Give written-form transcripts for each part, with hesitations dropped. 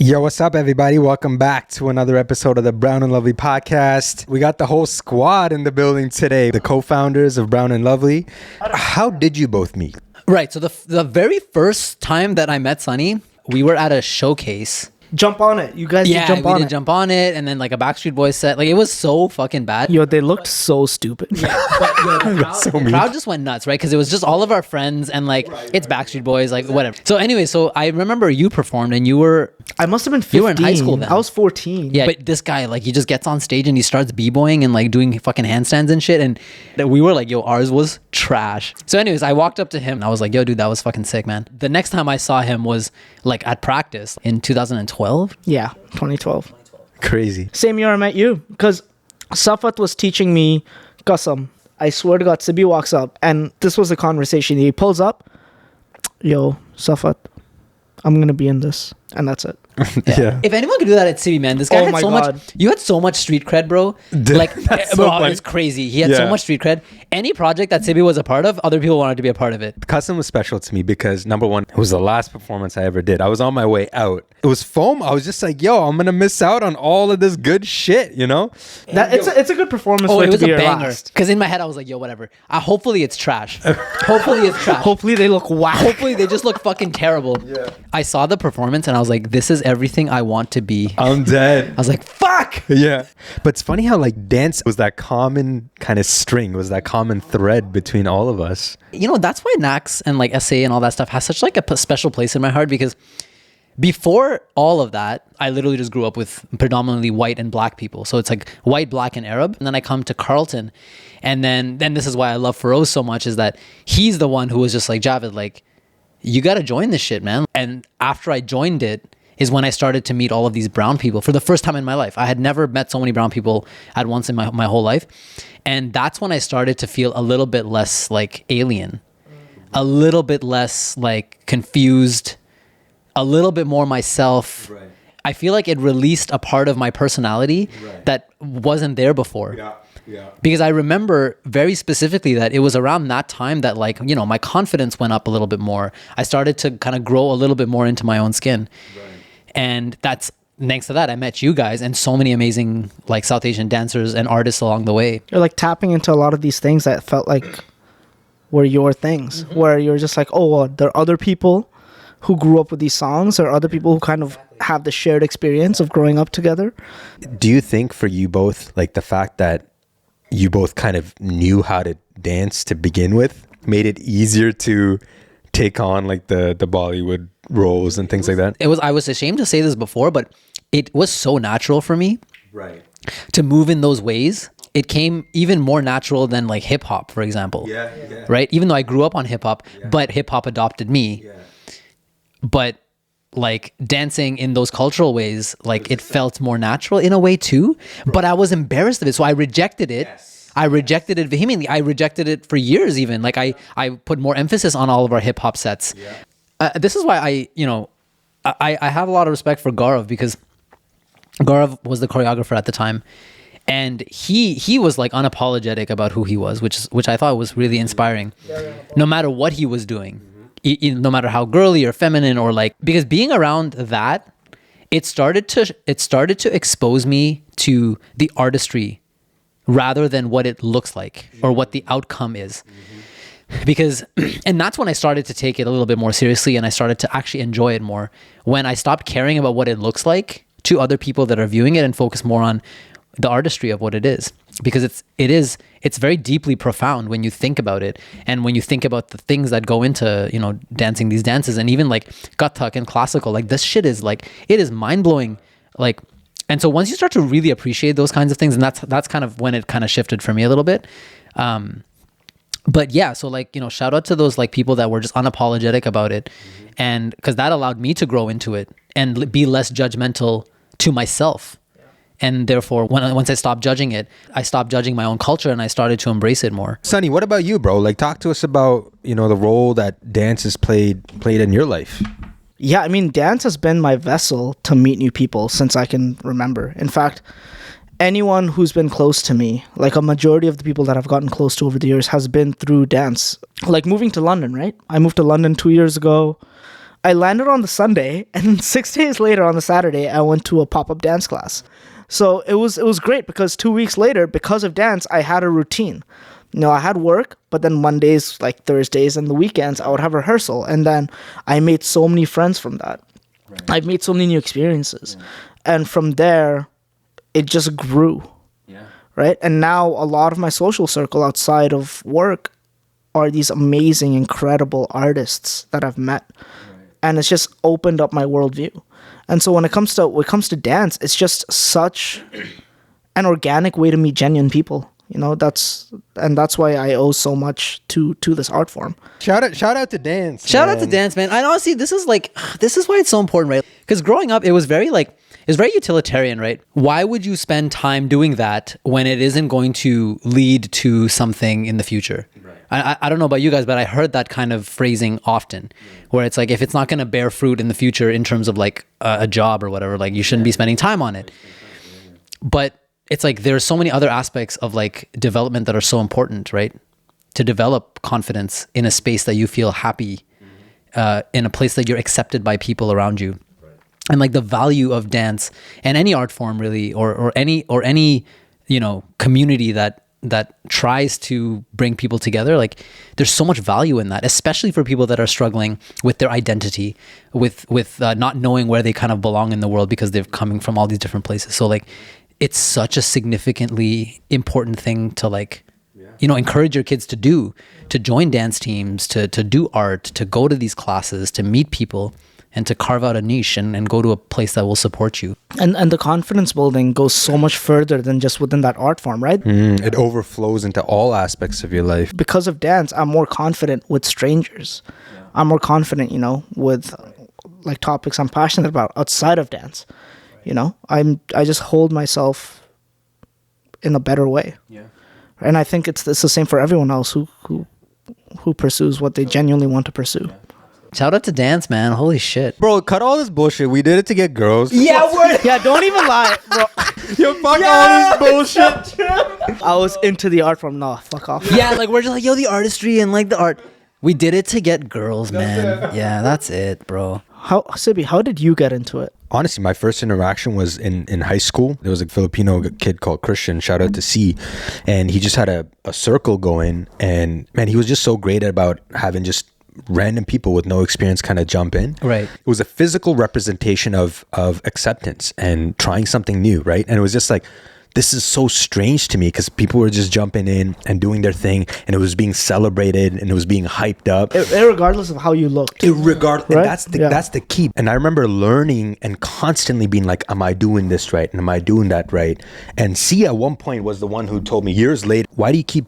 Yo, what's up, everybody? Welcome back to another episode of the Brown and Lovely podcast. We got the whole squad in the building today, the co-founders of Brown and Lovely. How did you both meet? Right. So the very first time that I met Sunny, we were at a showcase. Jump on it. You guys did jump on it. Yeah, we did jump on it. And then like a Backstreet Boys set. Like it was so fucking bad. Yo, they looked so stupid. Yeah, but the crowd just went nuts, right? Because it was just all of our friends and like it's Backstreet Boys, like whatever. So anyway, so I remember you performed and you were... I must have been 15. You were in high school then. I was 14. Yeah, but this guy, like, he just gets on stage and he starts b-boying and like doing fucking handstands and shit. And we were like, yo, ours was trash. So anyways, I walked up to him and I was like, yo, dude, that was fucking sick, man. The next time I saw him was like at practice in 2012. Yeah, 2012. Crazy. Same year I met you. Because Safat was teaching me Qasam. I swear to God, Sibi walks up and this was the conversation. He pulls up. Yo, Safat, I'm going to be in this. And that's it. Yeah. If anyone could do that at Sibi, man, this guy had so God. much. You had so much street cred, bro. Like, bro, it's crazy. He had so much street cred. Any project that Sibi was a part of, other people wanted to be a part of it. Custom was special to me because number one, it was the last performance I ever did. I was on my way out. It was foam. I was just like, yo, I'm gonna miss out on all of this good shit, you know? It's a good performance. Oh, for it was to be a your banger. last. Because in my head, I was like, yo, whatever. Hopefully it's trash. Hopefully it's trash. Hopefully they look whack. Hopefully they just look fucking terrible. Yeah. I saw the performance and I was like, this is everything I want to be. I'm dead. I was like, fuck. Yeah. But it's funny how like dance was that common kind of string, was that common thread between all of us. You know, that's why Nax and like SA and all that stuff has such like a special place in my heart, because before all of that, I literally just grew up with predominantly white and black people. So it's like white, black, and Arab. And then I come to Carlton. And then this is why I love Feroz so much, is that he's the one who was just like, Javed, like, you got to join this shit, man. And after I joined it is when I started to meet all of these brown people for the first time in my life. I had never met so many brown people at once in my whole life. And that's when I started to feel a little bit less like alien, a little bit less like confused, a little bit more myself. Right. I feel like it released a part of my personality that wasn't there before. Yeah. Because I remember very specifically that it was around that time that, like, you know, my confidence went up a little bit more. I started to kind of grow a little bit more into my own skin. Right. And that's thanks to that I met you guys and so many amazing like South Asian dancers and artists along the way. You're like tapping into a lot of these things that felt like were your things, where you're just like, oh, well, there are other people who grew up with these songs, or other people who kind of have the shared experience of growing up together. Do you think for you both, like the fact that you both kind of knew how to dance to begin with made it easier to take on like the Bollywood roles and things like that? I was ashamed to say this before, but it was so natural for me to move in those ways. It came even more natural than like hip hop, for example. Yeah. Right? Even though I grew up on hip hop, but hip hop adopted me. Yeah. But like dancing in those cultural ways, like it felt more natural in a way too, but I was embarrassed of it. So I rejected it. Yes. I rejected it vehemently. I rejected it for years even. Like I put more emphasis on all of our hip hop sets. Yeah. This is why I have a lot of respect for Gaurav, because Gaurav was the choreographer at the time. And he was like unapologetic about who he was, which I thought was really inspiring. No matter what he was doing. No matter how girly or feminine, or like, because being around that, it started to expose me to the artistry rather than what it looks like or what the outcome is. Because, and that's when I started to take it a little bit more seriously, and I started to actually enjoy it more, when I stopped caring about what it looks like to other people that are viewing it and focus more on the artistry of what it is. Because it's very deeply profound when you think about it, and when you think about the things that go into, you know, dancing these dances, and even like Kathak and classical, like this shit is like, it is mind-blowing. Like, and so once you start to really appreciate those kinds of things, and that's kind of when it kind of shifted for me a little bit. But yeah, so like, you know, shout out to those like people that were just unapologetic about it. And because that allowed me to grow into it and be less judgmental to myself. And therefore, once I stopped judging it, I stopped judging my own culture and I started to embrace it more. Sunny, what about you, bro? Like, talk to us about, you know, the role that dance has played in your life. Yeah, I mean, dance has been my vessel to meet new people since I can remember. In fact, anyone who's been close to me, like a majority of the people that I've gotten close to over the years, has been through dance. Like moving to London, right? I moved to London 2 years ago. I landed on the Sunday, and 6 days later on the Saturday, I went to a pop-up dance class. So it was great because 2 weeks later, because of dance, I had a routine. I had work, but then Mondays, like Thursdays and the weekends, I would have rehearsal. And then I made so many friends from that. Right. I've made so many new experiences. Yeah. And from there, it just grew. Yeah. Right? And now a lot of my social circle outside of work are these amazing, incredible artists that I've met. Right. And it's just opened up my worldview. And so when it comes to dance, it's just such an organic way to meet genuine people. That's why I owe so much to this art form. Shout out to dance. Shout out to dance, man. And honestly, this is why it's so important, right? Because growing up, it was very utilitarian, right? Why would you spend time doing that when it isn't going to lead to something in the future? Right. I don't know about you guys, but I heard that kind of phrasing often, where it's like, if it's not going to bear fruit in the future in terms of like a job or whatever, like you shouldn't be spending time on it. But it's like there's so many other aspects of like development that are so important, right? To develop confidence in a space that you feel happy, in a place that you're accepted by people around you. Right. And like the value of dance and any art form really, or any community that tries to bring people together, like there's so much value in that, especially for people that are struggling with their identity, with not knowing where they kind of belong in the world because they're coming from all these different places. So like, it's such a significantly important thing to like, encourage your kids to join dance teams, to do art, to go to these classes, to meet people, and to carve out a niche and go to a place that will support you. And the confidence building goes so much further than just within that art form, right? It overflows into all aspects of your life. Because of dance, I'm more confident with strangers. Yeah. I'm more confident, with like topics I'm passionate about outside of dance. I just hold myself in a better way. Yeah. And I think it's the same for everyone else who pursues what they genuinely want to pursue. Yeah. Shout out to dance, man. Holy shit. Bro, cut all this bullshit. We did it to get girls. Yeah, don't even lie, bro. Yo, fuck all this bullshit. I was into the art form. No, fuck off. Yeah, like we're just like, the artistry and like the art. We did it to get girls, man. Yeah, that's it, bro. Sibi, how did you get into it? Honestly, my first interaction was in high school. There was a Filipino kid called Christian, shout out to C, and he just had a circle going, and man, he was just so great about having just random people with no experience kind of jump in. Right. It was a physical representation of acceptance and trying something new, right? And it was just like, this is so strange to me because people were just jumping in and doing their thing, and it was being celebrated and it was being hyped up. Regardless of how you looked. Right? That's the key. And I remember learning and constantly being like, am I doing this right? And am I doing that right? And C at one point was the one who told me years later, why do you keep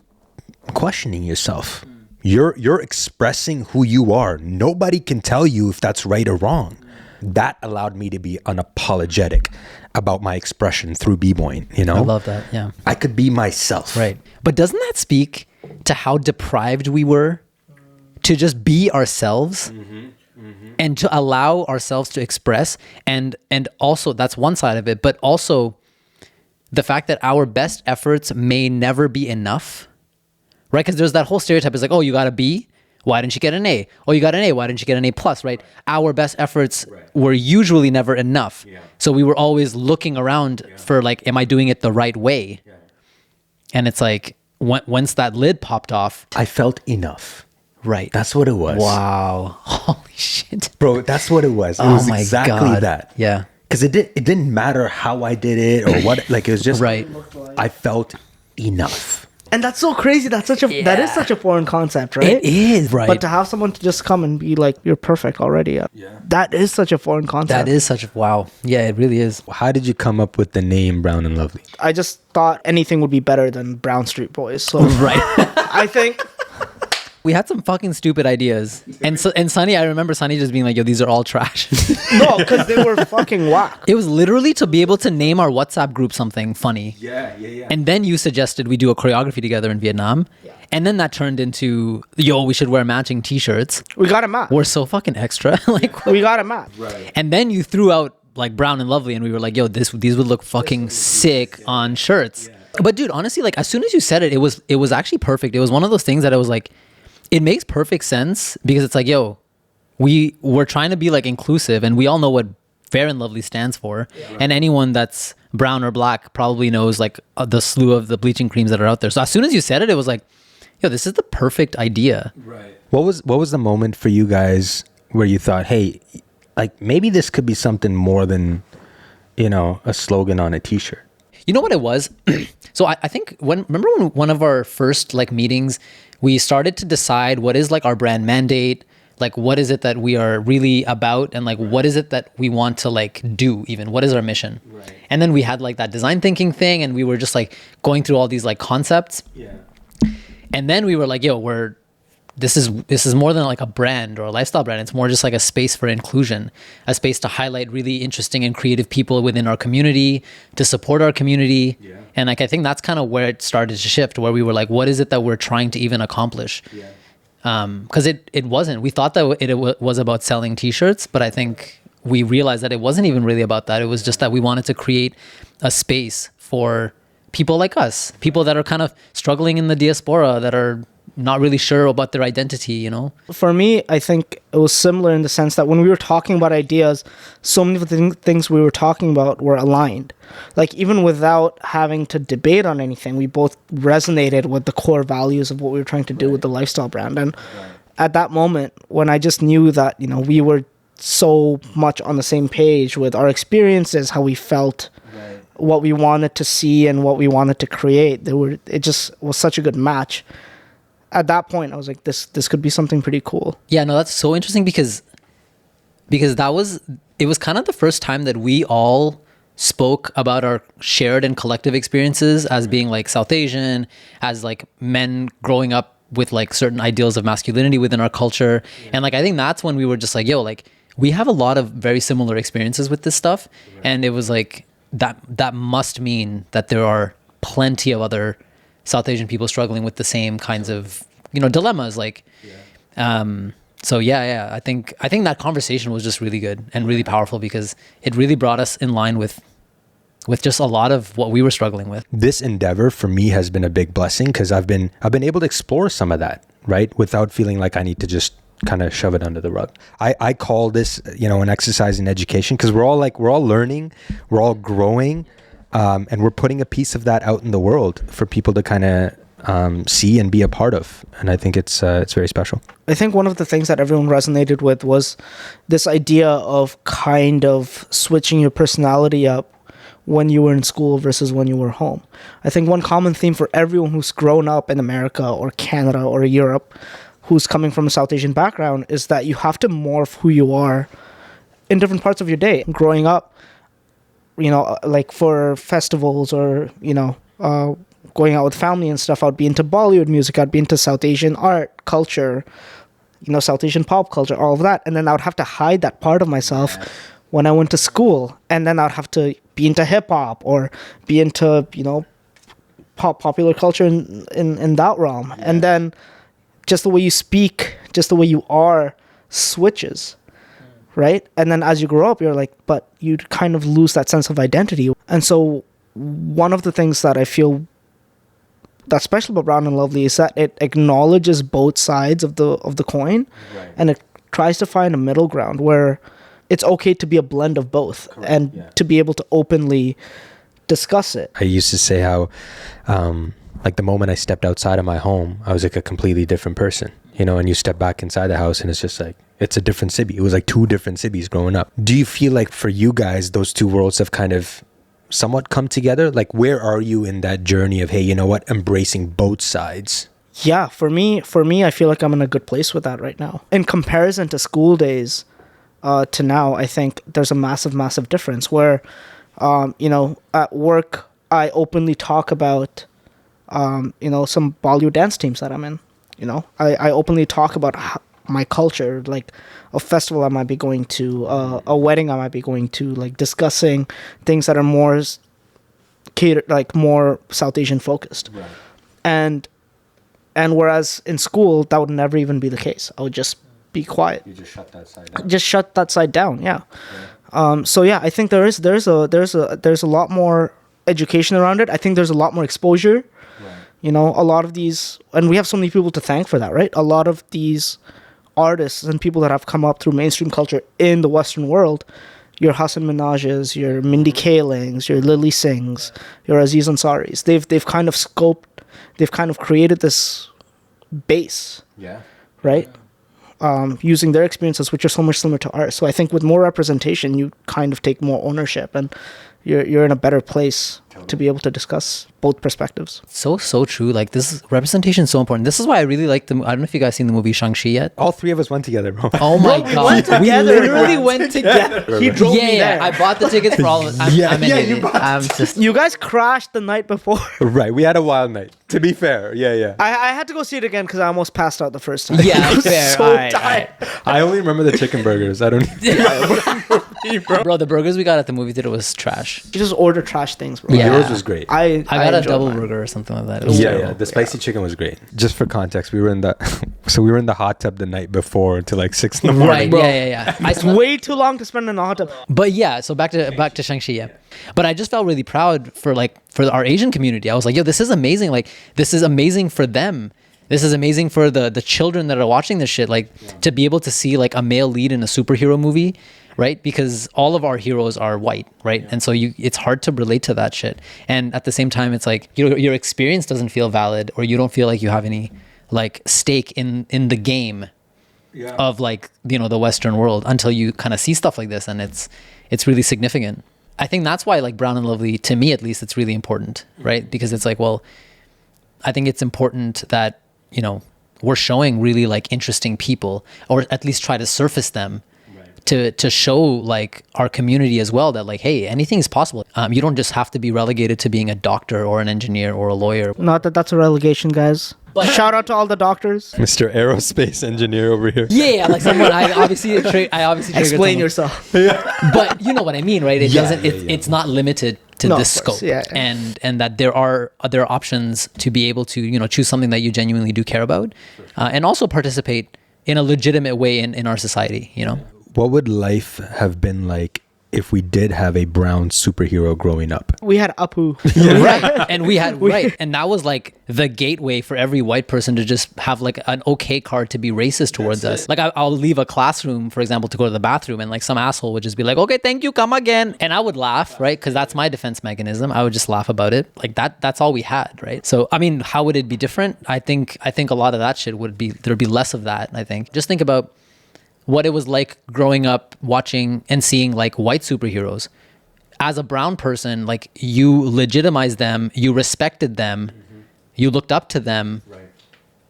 questioning yourself? You're expressing who you are. Nobody can tell you if that's right or wrong. That allowed me to be unapologetic about my expression through b-boying, I love that, yeah. I could be myself. Right. But doesn't that speak to how deprived we were to just be ourselves and to allow ourselves to express? And also, that's one side of it, but also the fact that our best efforts may never be enough, right? Because there's that whole stereotype. It's like, oh, you got a B? Why didn't you get an A? Oh, you got an A. Why didn't you get an A plus, right? Our best efforts were usually never enough. Yeah. So we were always looking around for like, am I doing it the right way? Yeah. And it's like, once that lid popped off, I felt enough. Right. That's what it was. Wow. Holy shit. Bro, that's what it was. It was exactly God. that. Yeah. Because it didn't matter how I did it or what, like it was just, right. I felt enough. And that's so crazy. That is such a foreign concept, right? It is, right? But to have someone to just come and be like, "You're perfect already," that is such a foreign concept. That is such a wow. Yeah, it really is. How did you come up with the name Brown and Lovely? I just thought anything would be better than Brown Street Boys. So right. I think we had some fucking stupid ideas, and Sunny, I remember Sunny just being like, "Yo, these are all trash." No, because they were fucking whack. It was literally to be able to name our WhatsApp group something funny. Yeah. And then you suggested we do a choreography together in Vietnam, and then that turned into, "Yo, we should wear matching T-shirts." We got a match. We're so fucking extra. Like we got a match. Right. And then you threw out like Brown and Lovely, and we were like, "Yo, these would look fucking sick on shirts." Yeah. But dude, honestly, like as soon as you said it, it was actually perfect. It was one of those things that I was like, it makes perfect sense because it's like, yo, we were trying to be like inclusive, and we all know what Fair and Lovely stands for. And anyone that's brown or black probably knows like the slew of the bleaching creams that are out there. So as soon as you said it, it was like, yo, this is the perfect idea. Right. What was the moment for you guys where you thought, hey, like maybe this could be something more than, you know, a slogan on a t-shirt? You know what it was? So I think remember when one of our first like meetings, we started to decide what is like our brand mandate, like what is it that we are really about, and like what is it that we want to like do, even what is our mission. Right. And then we had like that design thinking thing, and we were just like going through all these like concepts. Yeah. And then we were like, yo, this is more than like a brand or a lifestyle brand. It's more just like a space for inclusion, a space to highlight really interesting and creative people within our community, to support our community. Yeah. And like, I think that's kind of where it started to shift, where we were like, what is it that we're trying to even accomplish? Yeah. Because it wasn't. We thought that it was about selling t-shirts, but I think we realized that it wasn't even really about that. It was just that we wanted to create a space for people like us, people that are kind of struggling in the diaspora, that are not really sure about their identity, you know? For me, I think it was similar in the sense that when we were talking about ideas, so many of the things we were talking about were aligned. Like even without having to debate on anything, we both resonated with the core values of what we were trying to do with the lifestyle brand. And at that moment, when I just knew that, you know, we were so much on the same page with our experiences, how we felt, what we wanted to see and what we wanted to create, it just was such a good match. At that point, I was like, this could be something pretty cool. Yeah, no, that's so interesting because it was kind of the first time that we all spoke about our shared and collective experiences as being like South Asian, as like men growing up with like certain ideals of masculinity within our culture. Yeah. And like, I think that's when we were just like, yo, like we have a lot of very similar experiences with this stuff. Right. And it was like, that must mean that there are plenty of other South Asian people struggling with the same kinds of, you know, dilemmas. Like, so I think that conversation was just really good and really powerful because it really brought us in line with just a lot of what we were struggling with. This endeavor for me has been a big blessing because I've been able to explore some of that, right, without feeling like I need to just kind of shove it under the rug. I call this, you know, an exercise in education because we're all learning, we're all growing. And we're putting a piece of that out in the world for people to kind of see and be a part of. And I think it's very special. I think one of the things that everyone resonated with was this idea of kind of switching your personality up when you were in school versus when you were home. I think one common theme for everyone who's grown up in America or Canada or Europe who's coming from a South Asian background is that you have to morph who you are in different parts of your day. Growing up, you know, like for festivals or, you know, going out with family and stuff, I'd be into Bollywood music, I'd be into South Asian art, culture, you know, South Asian pop culture, all of that. And then I would have to hide that part of myself when I went to school. And then I'd have to be into hip hop or be into, you know, popular culture in that realm. Yeah. And then just the way you speak, just the way you are switches. Right? And then as you grow up, you're like, but you kind of lose that sense of identity. And so one of the things that I feel that's special about Brown and Lovely is that it acknowledges both sides of the coin. Right. And it tries to find a middle ground where it's okay to be a blend of both. Correct. And to be able to openly discuss it. I used to say how like the moment I stepped outside of my home, I was like a completely different person, you know, and you step back inside the house and it's just like, it's a different Sibi. It was like two different Sibis growing up. Do you feel like for you guys, those two worlds have kind of somewhat come together? Like, where are you in that journey of, hey, you know what, embracing both sides? Yeah, for me, I feel like I'm in a good place with that right now. In comparison to school days to now, I think there's a massive, massive difference where, you know, at work, I openly talk about, you know, some Bollywood dance teams that I'm in. You know, I openly talk about my culture, like a festival I might be going to, a wedding I might be going to, like discussing things that are more catered, like more South Asian focused. Right. And whereas in school that would never even be the case. I would just be quiet. You just shut that side down. Just shut that side down. Yeah. So yeah, I think there's a lot more education around it. I think there's a lot more exposure. Right. You know, a lot of these, and we have so many people to thank for that, right? A lot of these artists and people that have come up through mainstream culture in the Western world, your Hassan Minaj's, your Mindy Kaling's, your Lily Singh's, your Aziz Ansari's, they've kind of created this base, right? Using their experiences, which are so much similar to ours. So I think with more representation, you kind of take more ownership, and you're in a better place to be able to discuss both perspectives. So true. Like, this representation is so important. This is why I really like I don't know if you guys seen the movie Shang-Chi yet. All three of us went together, bro. Oh my god, we literally went together. He drove me there. I bought the tickets for all of us. You guys crashed the night before. Right, we had a wild night. To be fair, yeah. I had to go see it again because I almost passed out the first time. Yeah, I was fair. so tired. I only remember the chicken burgers. I don't. Bro, the burgers we got at the movie theater was trash. You just order trash things, bro. Yeah. Yours was great. I got a enjoyed double mine. burger or something like that. It was terrible. The spicy chicken was great. Just for context, we were in the hot tub the night before until like 6 in the morning. Right, Bro. yeah. It's way too long to spend in a hot tub. But yeah, so back to Shang-Chi, yeah. But I just felt really proud for our Asian community. I was like, yo, this is amazing. Like, this is amazing for them. This is amazing for the children that are watching this shit. Like, to be able to see like a male lead in a superhero movie, right? Because all of our heroes are white, right? And so it's hard to relate to that shit. And at the same time, it's like your experience doesn't feel valid, or you don't feel like you have any like stake in the game of like, you know, the Western world until you kind of see stuff like this, and it's really significant. I think that's why like Brown and Lovely, to me at least, it's really important, right? Because it's like, well, I think it's important that, you know, we're showing really like interesting people, or at least try to surface them to show like our community as well that like, hey, anything is possible. You don't just have to be relegated to being a doctor or an engineer or a lawyer. Not that that's a relegation, guys. But shout out to all the doctors. Mr. Aerospace Engineer over here. Yeah, like someone I obviously Explain yourself. But you know what I mean, right? It's not limited to this scope. Yeah. And that there are other options to be able to, you know, choose something that you genuinely do care about, and also participate in a legitimate way in our society, you know? What would life have been like if we did have a brown superhero growing up? We had Apu. Right. And we had, right. And that was like the gateway for every white person to just have like an okay card to be racist towards us. Like I'll leave a classroom, for example, to go to the bathroom, and like some asshole would just be like, okay, thank you, come again. And I would laugh, right? Because that's my defense mechanism. I would just laugh about it. Like that's all we had, right? So, I mean, how would it be different? I think a lot of that shit there'd be less of that, I think. Just think about what it was like growing up watching and seeing like white superheroes. As a brown person, like you legitimized them, you respected them, you looked up to them. Right.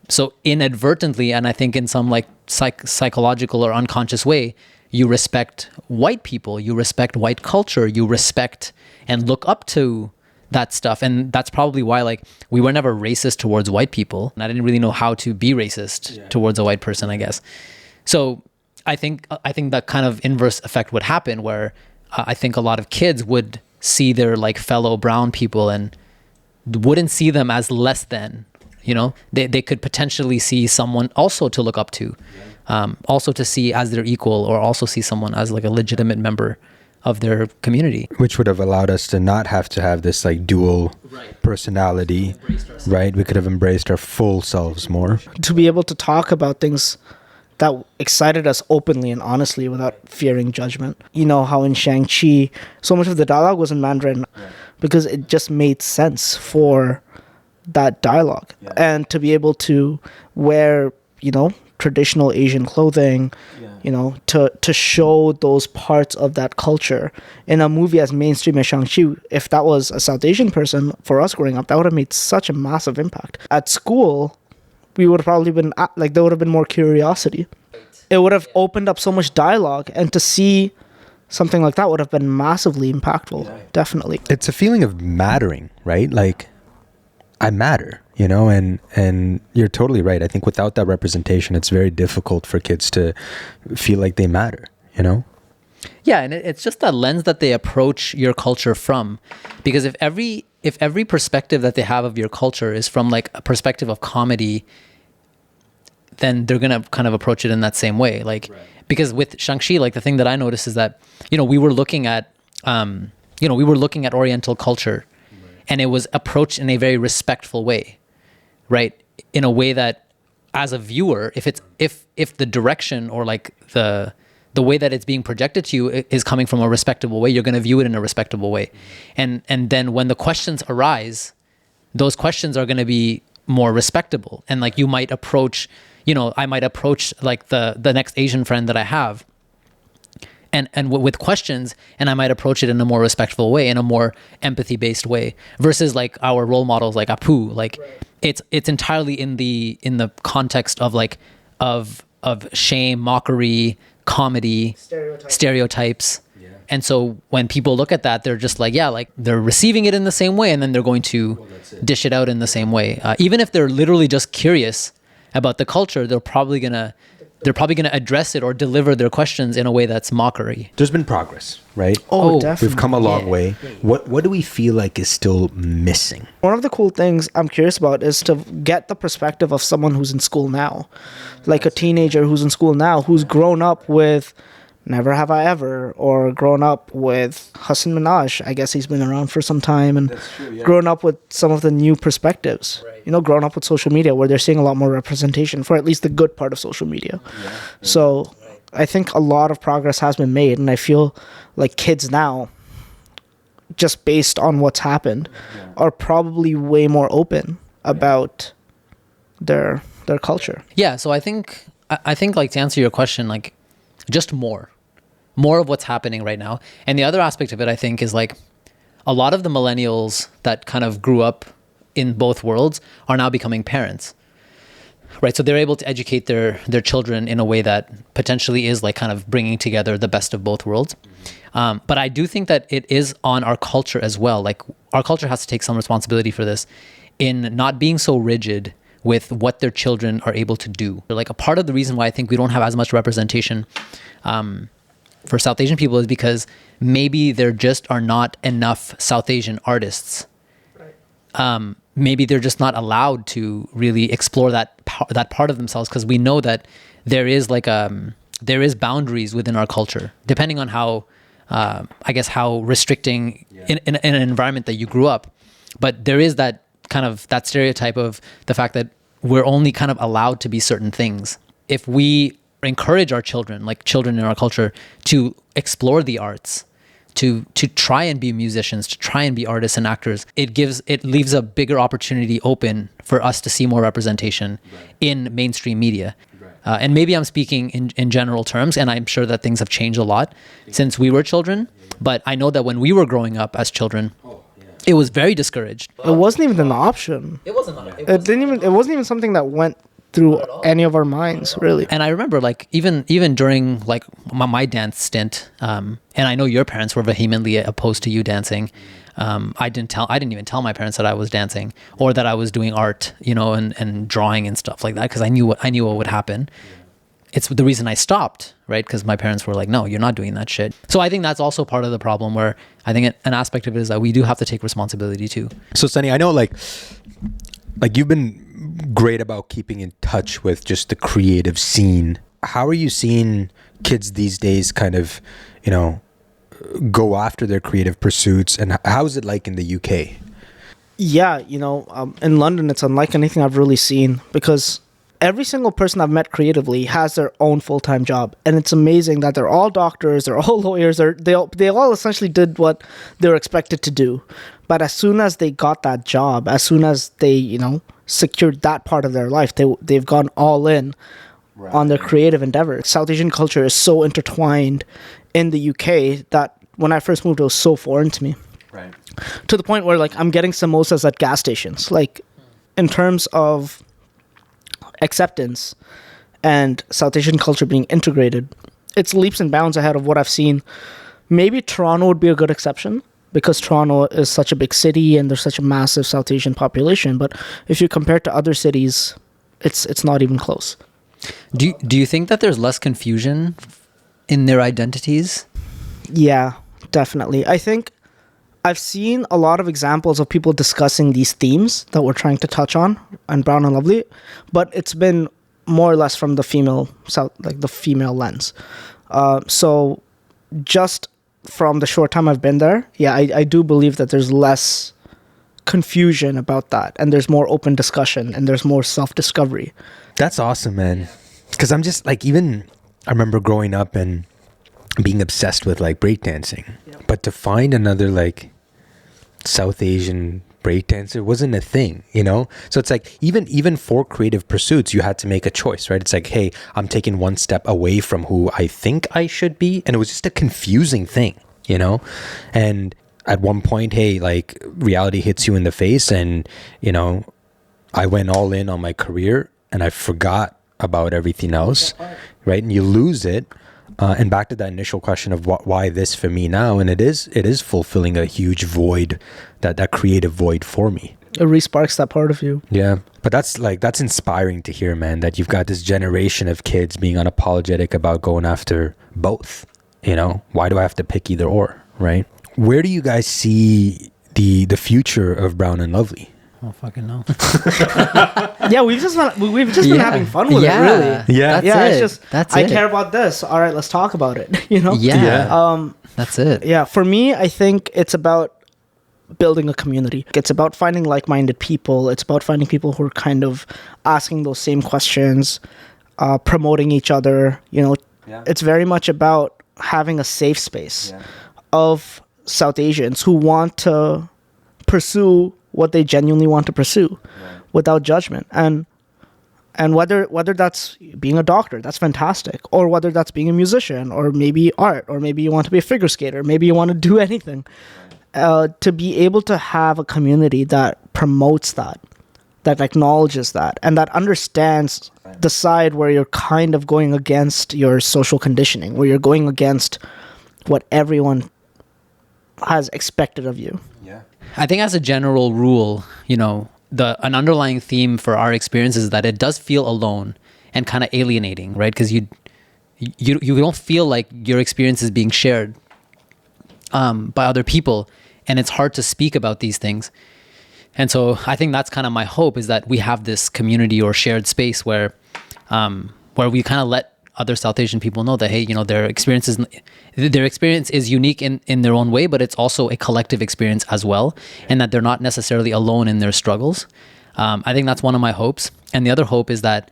So inadvertently, and I think in some like psychological or unconscious way, you respect white people, you respect white culture, you respect and look up to that stuff. And that's probably why like we were never racist towards white people. And I didn't really know how to be racist towards a white person, I guess. So I think that kind of inverse effect would happen, where I think a lot of kids would see their like fellow brown people and wouldn't see them as less than, you know, they could potentially see someone also to look up to, also to see as their equal, or also see someone as like a legitimate member of their community. Which would have allowed us to not have to have this like dual personality, right? We could have embraced our full selves more. To be able to talk about things that excited us openly and honestly without fearing judgment. You know how in Shang-Chi, so much of the dialogue was in Mandarin because it just made sense for that dialogue. Yeah. And to be able to wear, you know, traditional Asian clothing, you know, to show those parts of that culture in a movie as mainstream as Shang-Chi, if that was a South Asian person, for us growing up, that would have made such a massive impact. At school, we would have probably been like, there would have been more curiosity. It would have opened up so much dialogue, and to see something like that would have been massively impactful. Definitely. It's a feeling of mattering, right? Like, I matter, you know, and you're totally right. I think without that representation, it's very difficult for kids to feel like they matter, you know? Yeah. And it's just that lens that they approach your culture from, because if every perspective that they have of your culture is from like a perspective of comedy, then they're going to kind of approach it in that same way. Like, because with Shang-Chi, like the thing that I noticed is that, you know, we were looking at Oriental culture, and it was approached in a very respectful way, right? In a way that as a viewer, if the direction or like the way that it's being projected to you is coming from a respectable way, you're going to view it in a respectable way. And then when the questions arise, those questions are going to be more respectable. And like you might approach, I might approach like the next Asian friend that I have and with questions, and I might approach it in a more respectful way, in a more empathy-based way, versus like our role models like Apu. Like it's entirely in the context of like of shame, mockery, comedy, stereotypes. Yeah. And so when people look at that, they're just like, yeah, like they're receiving it in the same way, and then they're going to dish it out in the same way. Even if they're literally just curious about the culture, they're probably gonna address it or deliver their questions in a way that's mockery. There's been progress, right? Oh, definitely. We've come a long way. What do we feel like is still missing? One of the cool things I'm curious about is to get the perspective of someone who's in school now. Like a teenager who's in school now, who's grown up with Never Have I Ever, or grown up with Hassan Minaj. I guess he's been around for some time, and grown up with some of the new perspectives. Right. Grown up with social media, where they're seeing a lot more representation for at least the good part of social media. Yeah. So I think a lot of progress has been made, and I feel like kids now, just based on what's happened, are probably way more open about their culture. Yeah, so I think like to answer your question, like just more of what's happening right now. And the other aspect of it, I think, is like a lot of the millennials that kind of grew up in both worlds are now becoming parents, right? So they're able to educate their children in a way that potentially is like kind of bringing together the best of both worlds. But I do think that it is on our culture as well. Like our culture has to take some responsibility for this in not being so rigid with what their children are able to do. Like a part of the reason why I think we don't have as much representation for South Asian people is because maybe there just are not enough South Asian artists. Right. Maybe they're just not allowed to really explore that part of themselves, because we know that there is like there is boundaries within our culture, depending on how how restricting in an environment that you grew up. But there is that kind of that stereotype of the fact that we're only kind of allowed to be certain things. If we encourage our children, like children in our culture, to explore the arts, to try and be musicians, to try and be artists and actors, it leaves a bigger opportunity open for us to see more representation in mainstream media. And maybe I'm speaking in general terms, and I'm sure that things have changed a lot since we were children. But I know that when we were growing up as children, it was very discouraged. It wasn't even an option. It wasn't even something that went through any of our minds, really. And I remember, like, even during like my dance stint, and I know your parents were vehemently opposed to you dancing. I didn't even tell my parents that I was dancing or that I was doing art, and drawing and stuff like that, because I knew what would happen. It's the reason I stopped, right? Because my parents were like, no, you're not doing that shit. So I think that's also part of the problem, where I think an aspect of it is that we do have to take responsibility too. So Sunny, I know like you've been great about keeping in touch with just the creative scene. How are you seeing kids these days kind of, go after their creative pursuits, and how is it like in the UK? Yeah, in London, it's unlike anything I've really seen, because every single person I've met creatively has their own full-time job. And it's amazing that they're all doctors, they're all lawyers, they all essentially did what they were expected to do. But as soon as they got that job, as soon as they, secured that part of their life, they've gone all in on their creative endeavor. South Asian culture is so intertwined in the UK that when I first moved, it was so foreign to me. Right. To the point where, like, I'm getting samosas at gas stations. Like, in terms of acceptance and South Asian culture being integrated, it's leaps and bounds ahead of what I've seen. Maybe Toronto would be a good exception, because Toronto is such a big city and there's such a massive South Asian population. But if you compare it to other cities, it's not even close. Do you think that there's less confusion in their identities? Yeah, definitely. I think I've seen a lot of examples of people discussing these themes that we're trying to touch on Brown and Lovely, but it's been more or less from the female lens. So just from the short time I've been there, I do believe that there's less confusion about that, and there's more open discussion, and there's more self-discovery. That's awesome, man. Because I'm just like, even I remember growing up and being obsessed with like breakdancing, but to find another like South Asian breakdancer wasn't a thing, you know? So it's like, even for creative pursuits, you had to make a choice, right? It's like, hey, I'm taking one step away from who I think I should be. And it was just a confusing thing, you know? And at one point, hey, like reality hits you in the face, and, you know, I went all in on my career and I forgot about everything else, right? And you lose it. And back to that initial question of why this for me now, and it is fulfilling a huge void, that creative void for me. It re-sparks that part of you. Yeah, but that's inspiring to hear, man, that you've got this generation of kids being unapologetic about going after both. You know, why do I have to pick either or, right? Where do you guys see the future of Brown and Lovely? I don't fucking know. Yeah, we've just been having fun with it, really. Yeah, It's just I care about this. All right, let's talk about it. You know. Yeah. That's it. Yeah, for me, I think it's about building a community. It's about finding like-minded people. It's about finding people who are kind of asking those same questions, promoting each other. You know, it's very much about having a safe space of South Asians who want to pursue what they genuinely want to pursue without judgment. And whether that's being a doctor, that's fantastic, or whether that's being a musician, or maybe art, or maybe you want to be a figure skater, maybe you want to do anything, to be able to have a community that promotes that acknowledges that, and that understands the side where you're kind of going against your social conditioning, where you're going against what everyone has expected of you. I think as a general rule, you know, an underlying theme for our experience is that it does feel alone and kind of alienating, right? Because you don't feel like your experience is being shared by other people, and it's hard to speak about these things. And so I think that's kind of my hope, is that we have this community or shared space where we kind of let other South Asian people know that, hey, you know, their experience is unique in their own way, but it's also a collective experience as well, and that they're not necessarily alone in their struggles. I think that's one of my hopes. And the other hope is that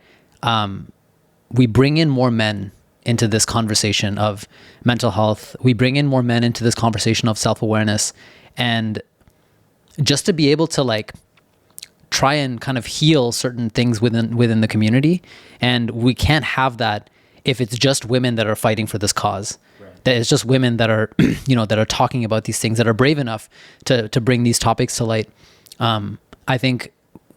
we bring in more men into this conversation of mental health. We bring in more men into this conversation of self-awareness, and just to be able to like try and kind of heal certain things within the community. And we can't have that if it's just women that are fighting for this cause. That it's just women that are, you know, that are talking about these things, that are brave enough to bring these topics to light. I think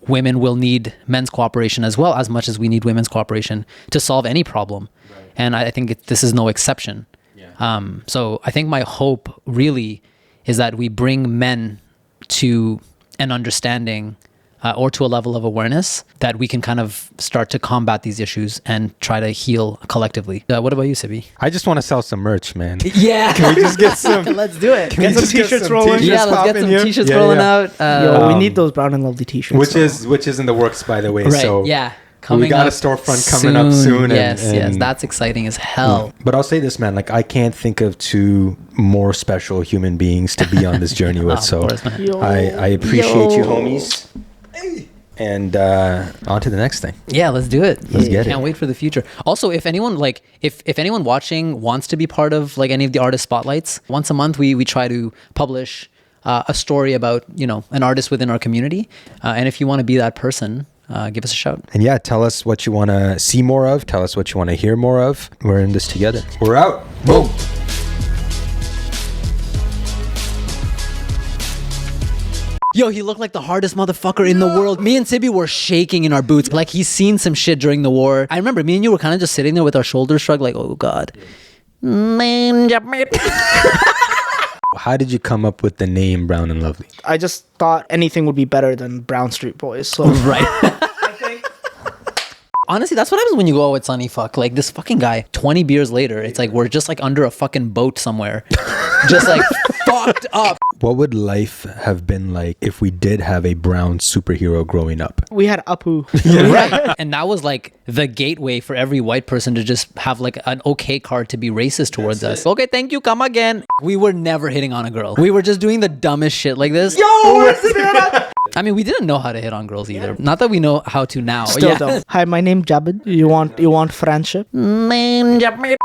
women will need men's cooperation as well, as much as we need women's cooperation to solve any problem. And I think this is no exception. So I think my hope really is that we bring men to an understanding or to a level of awareness that we can kind of start to combat these issues and try to heal collectively. What about you, Sibi? I just want to sell some merch, man. Yeah. Can we just get some? Let's do it. Get some t-shirts rolling. Yeah, let's get some t-shirts rolling out. We need those Brown and Lovely t-shirts. Which is in the works, by the way. Right. So yeah. We got a storefront coming up soon. Yes, that's exciting as hell. But I'll say this, man, like I can't think of two more special human beings to be on this journey with. So I appreciate you, homies. And on to the next thing. Yeah, let's do it. Let's get it. Can't wait for the future. Also, if anyone if anyone watching wants to be part of like any of the artist spotlights, once a month we try to publish a story about, you know, an artist within our community. And if you want to be that person, give us a shout. And yeah, tell us what you want to see more of. Tell us what you want to hear more of. We're in this together. We're out. Boom. Yo, he looked like the hardest motherfucker in the world. Me and Sibi were shaking in our boots. Like he's seen some shit during the war. I remember me and you were kind of just sitting there with our shoulders shrugged like, oh God. How did you come up with the name Brown and Lovely? I just thought anything would be better than Brown Street Boys. So right. Honestly, that's what happens when you go out with Sunny. Fuck, like this fucking guy. 20 beers later, it's like we're just like under a fucking boat somewhere, just like fucked up. What would life have been like if we did have a brown superhero growing up? we had Apu. Right, and that was like the gateway for every white person to just have like an okay card to be racist towards us. Okay, thank you, come again. We were never hitting on a girl. We were just doing the dumbest shit like this. I mean, we didn't know how to hit on girls either. Not that we know how to now. Still don't. Hi, my name Javed. You want friendship? Name Javed.